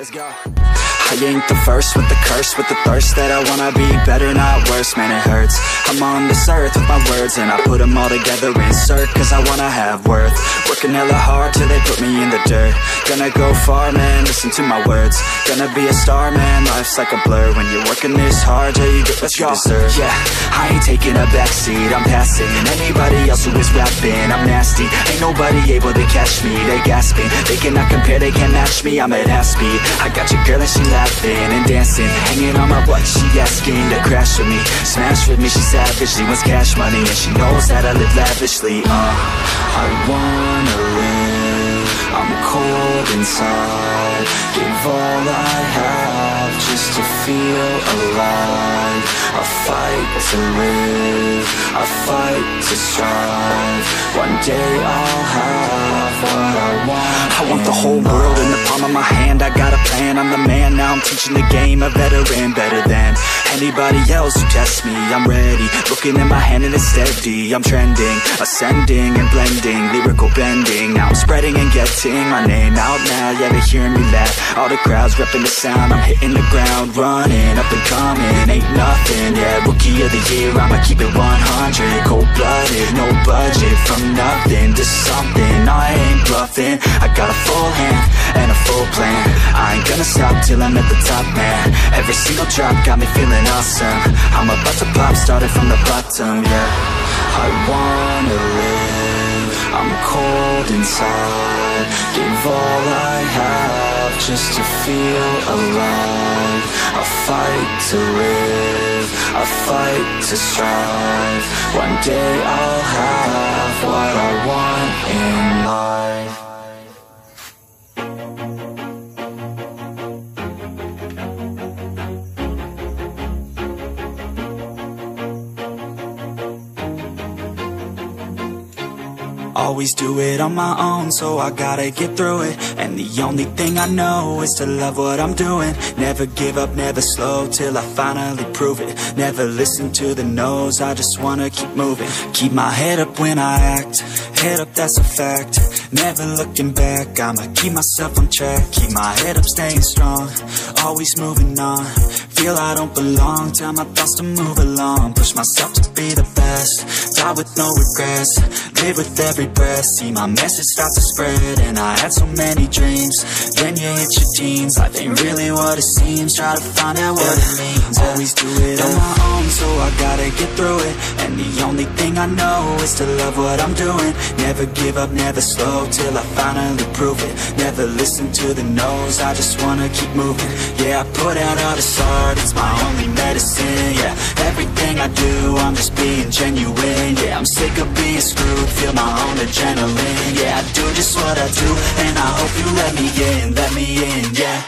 Let's go. I ain't the first with the curse, with the thirst that I wanna be better, not worse, man it hurts. I'm on this earth with my words and I put them all together, insert, cause I wanna have worth. Working hella hard till they put me in the dirt. Gonna go far, man, listen to my words. Gonna be a star, man, life's like a blur. When you're working this hard, yeah, you get what you deserve. Yeah, I ain't taking a backseat, I'm passing anybody else who is rapping. I'm nasty, ain't nobody able to catch me. They gasping, they cannot compare, they can't match me. I'm at half speed, I got your girl and she laughing and dancing, hanging on my butt, she asking to crash with me, smash with me, she savage, she wants cash money, and she knows that I live lavishly. I wanna live, I'm cold inside, give all I have just to feel alive. I fight to live, I fight to strive, one day I'll have what I want. I want the whole world in the palm of my hand, I got a plan, I'm the man, now I'm teaching the game, a veteran, better than anybody else who tests me. I'm ready, looking at my hand and it's steady. I'm trending, ascending and blending, lyrical bending. Now I'm spreading and getting my name out now. Yeah, they hearing me laugh, all the crowds repping the sound. I'm hitting the ground, running, up and coming, ain't nothing. Yeah, rookie of the year, I'ma keep it 100. Cold-blooded, no budget, from nothing to something. I ain't bluffing, I got a full hand and a full plan. I ain't gonna stop till I'm at the top, man. Every single drop got me feeling awesome. I'm about to pop, started from the bottom, yeah. I wanna live, I'm cold inside, give all I have just to feel alive. I fight to live, I fight to strive, one day I'll have what I want in life. Always do it on my own, so I gotta get through it. And the only thing I know is to love what I'm doing. Never give up, never slow, till I finally prove it. Never listen to the no's, I just wanna keep moving. Keep my head up when I act, head up, that's a fact. Never looking back, I'ma keep myself on track. Keep my head up, staying strong, always moving on. Feel I don't belong, tell my thoughts to move along. Push myself to be the best, die with no regrets, live with every breath. See my message start to spread, and I had so many dreams. Then you hit your teens, life ain't really what it seems. Try to find out what it means. Always do it on my own, so I gotta get through it. And the only thing I know is to love what I'm doing. Never give up, never slow, till I finally prove it. Never listen to the no's, I just wanna keep moving. Yeah, I put out all this art, it's my only medicine. Yeah, everything I do, I'm just being genuine. Yeah, I'm sick of being screwed, feel my own adrenaline. Yeah, I do just what I do, and I hope you let me in, yeah.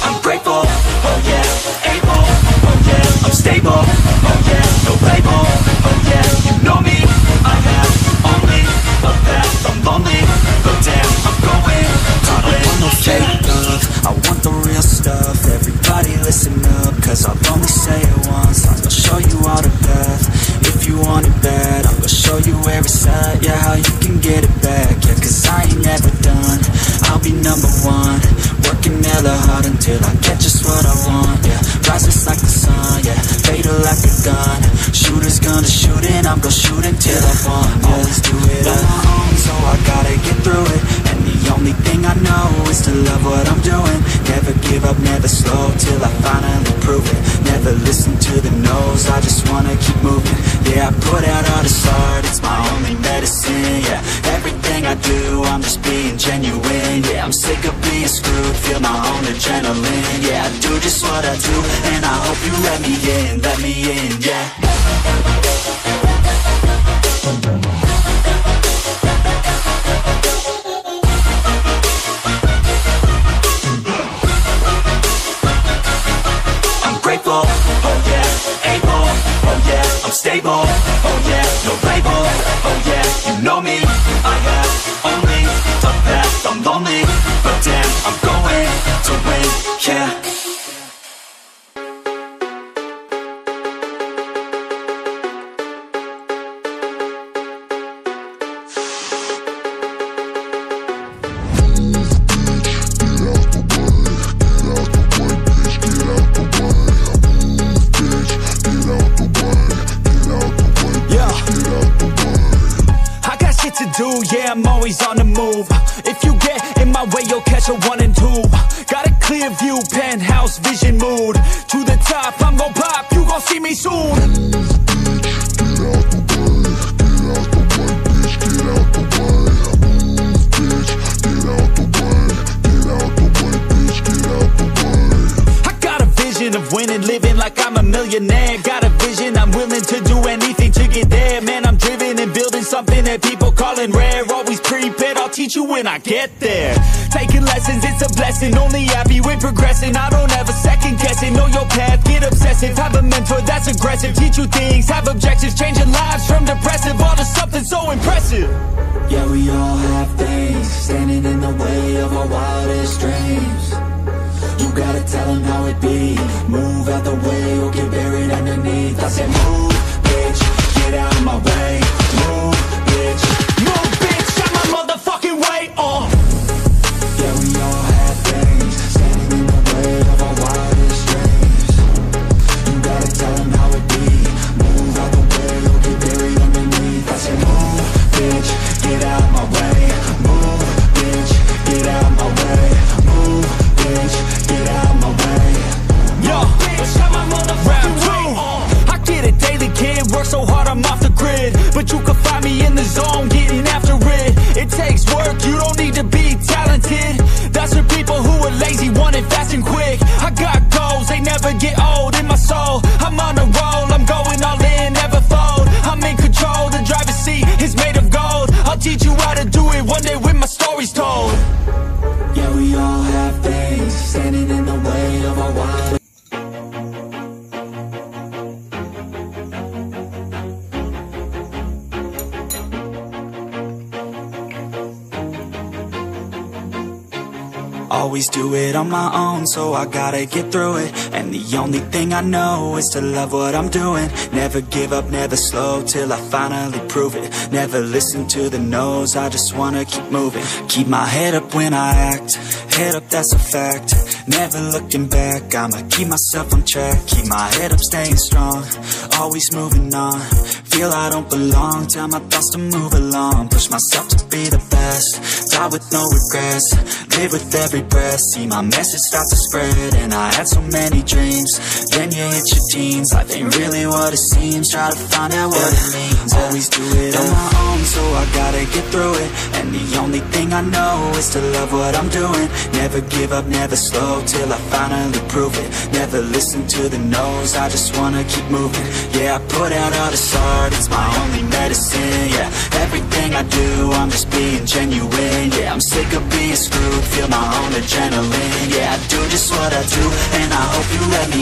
I'm grateful, oh yeah, able, oh yeah, I'm stable, oh yeah, no label, oh yeah, you know me, I have only a path, I'm lonely, but damn, I'm going to win. I don't want no fake love, I want the real stuff. Everybody listen up, cause I'll only say it once. I'm gonna show you all the path, if you want it bad. I'm gonna show you every side, yeah, how you can get it back. Yeah, cause I ain't never done, I'll be number one. Working hella hard until I get just what I want, yeah. Rises like the sun, yeah, fatal like a gun. Shooters gonna shoot and I'm gonna shoot until I want, yeah. Always do it on my own, so I gotta get through it. And the only thing I know is to love what I'm doing. Never give up, never slow, till I finally prove it. Never listen to the no's, I just wanna keep moving. Yeah, I put out all this art, it's my only medicine. Yeah, everything I do, I'm just being genuine. Yeah, I'm sick of being screwed, feel my own adrenaline. Yeah, I do just what I do, and I hope you let me in, yeah. I'm grateful, oh yeah, able, oh yeah, I'm stable, oh yeah, no label, oh yeah, you know me, I have only a path, I'm lonely, but damn, I'm going to win, yeah. to do, yeah, I'm always on the move. If you get in my way, you'll catch a 1 and 2. Got a clear view, penthouse vision mood. To the top, I'm gon' pop, you gon' see me soon. Of winning, living like I'm a millionaire. Got a vision, I'm willing to do anything to get there. Man, I'm driven and building something that people calling rare. Always prepared, I'll teach you when I get there. Taking lessons, it's a blessing. Only happy with progressing. I don't ever second guess it. Know your path, get obsessive. Have a mentor that's aggressive. Teach you things, have objectives. Changing lives from depressive all to something so impressive. Yeah, we all have things standing in the way of our wildest dreams. You gotta tell them how it be. Move out the way or get buried underneath. I said move, bitch, get out of my way. Move, bitch. Move, bitch, out my motherfucking way. Yeah, we all have things standing in the way of our wildest dreams. You gotta tell them how it be. Move out the way or get buried underneath. I said move, bitch, get out of my way. Move, bitch, get out of my way. Move, bitch, get out of my way. Yo, bitch, out my motherfucking way. I get it daily, kid, work so hard I'm off the grid. But you can find me in the zone, getting after it. It takes work, you don't need to be talented. That's for people who are lazy, want it fast and quick. I got goals, they never get old in my soul. I'm on a roll, I'm going all in, never fold. I'm in control, the driver's seat is made of gold. I'll teach you how to do it one day when my story's told. Yeah, we all have things standing in the way of our wild. Always do it on my own, so I gotta get through it. And the only thing I know is to love what I'm doing. Never give up, never slow, till I finally prove it. Never listen to the no's, I just wanna keep moving. Keep my head up when I act, head up, that's a fact. Never looking back, I'ma keep myself on track. Keep my head up, staying strong, always moving on. Feel I don't belong, tell my thoughts to move along. Push myself to be the best, die with no regrets. Live with every breath, see my message start to spread. And I had so many dreams, then you hit your teens. Life ain't really what it seems, try to find out what it means. Always do it on my own, so I gotta get through it. And the only thing I know is to love what I'm doing. Never give up, never slow, till I finally prove it. Never listen to the no's, I just wanna keep moving. Yeah, I put out all this art, it's my only medicine. Yeah, everything I do, I'm just being genuine. Yeah, I'm sick of being screwed, feel my own adrenaline. Yeah, I do just what I do, and I hope you let me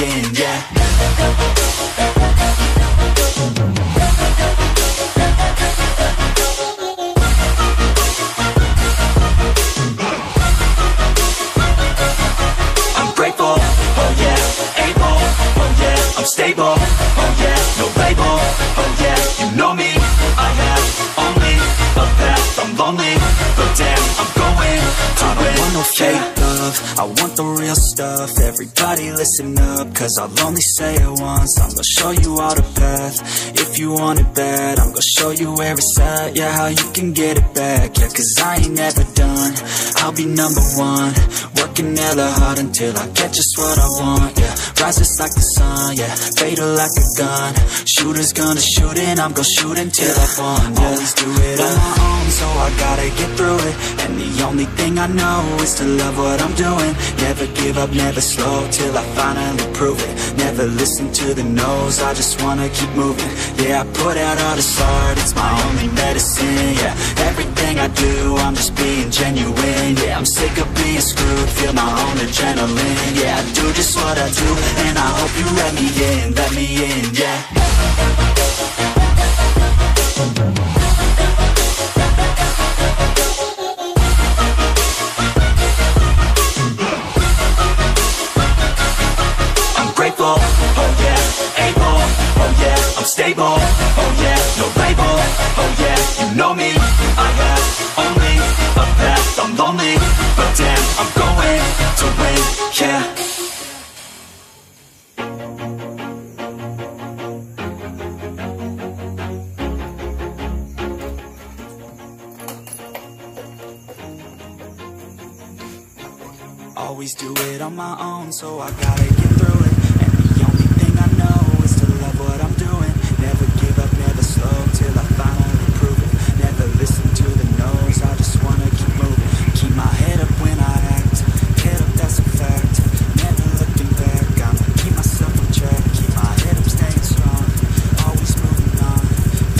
in, yeah. I'm grateful, oh yeah, able, oh yeah, I'm stable, oh yeah, no label, oh yeah, you know me, I have only a path, I'm lonely, but damn, I'm going to win. I don't want no fake love, I want the real stuff. Everybody listen up, cause I'll only say it once. I'm gonna show you all the path, if you want it bad. I'm gonna show you where it's at, yeah, how you can get it back. Yeah, cause I ain't never done, I'll be number one. Working hella hard until I get just what I want, yeah. Rises like the sun, yeah, fatal like a gun. Shooter's gonna shoot and I'm gonna shoot until I won, yeah. Always do it on my own, so I gotta get through it. And the only thing I know is to love what I'm doing. Never give up, never slow, till I finally prove it. Never listen to the no's, I just wanna keep moving. Yeah, I put out all this art, it's my only medicine. Yeah, everything I do, I'm just being genuine. Yeah, I'm sick of being screwed, feel my own adrenaline. Yeah, I do just what I do, and I hope you let me in, yeah. Grateful, oh yeah, able, oh yeah, I'm stable, oh yeah, no label, oh yeah, you know me, I have only a path, I'm lonely, but damn, I'm going to win, yeah. always do it on my own, so I gotta get through it. And the only thing I know is to love what I'm doing. Never give up, never slow, till I finally prove it. Never listen to the no's, I just wanna keep moving. Keep my head up when I act, head up, that's a fact. Never looking back, I'ma keep myself on track. Keep my head up, staying strong, always moving on.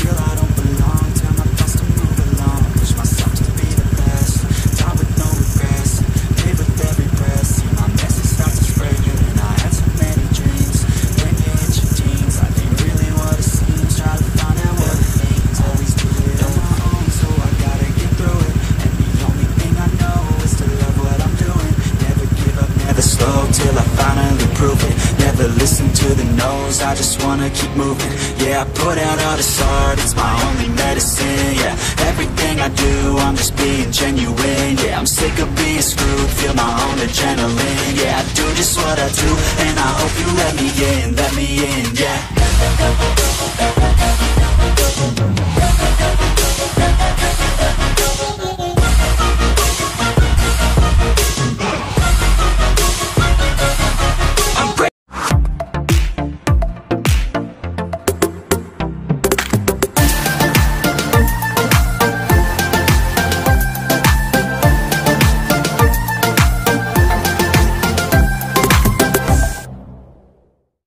Feel I don't belong, tell my thoughts to move along. Push myself to be the best, die with no regrets. Live with every breath, see my message start to spread. And I had so many dreams, when you hit your teens, life ain't really what it seems. Try to find out what it means, always do it on my own, so I gotta get through it. And the only thing I know is to love what I'm doing. Never give up, never slow, till I finally prove it. Never listen to the no's, I just wanna keep moving. Yeah, I put out all this art, it's my only medicine. Yeah, everything I do, I'm just being genuine. Yeah, I'm sick of being screwed, feel my own adrenaline. Yeah, I do just what I do, and I hope you let me in, yeah.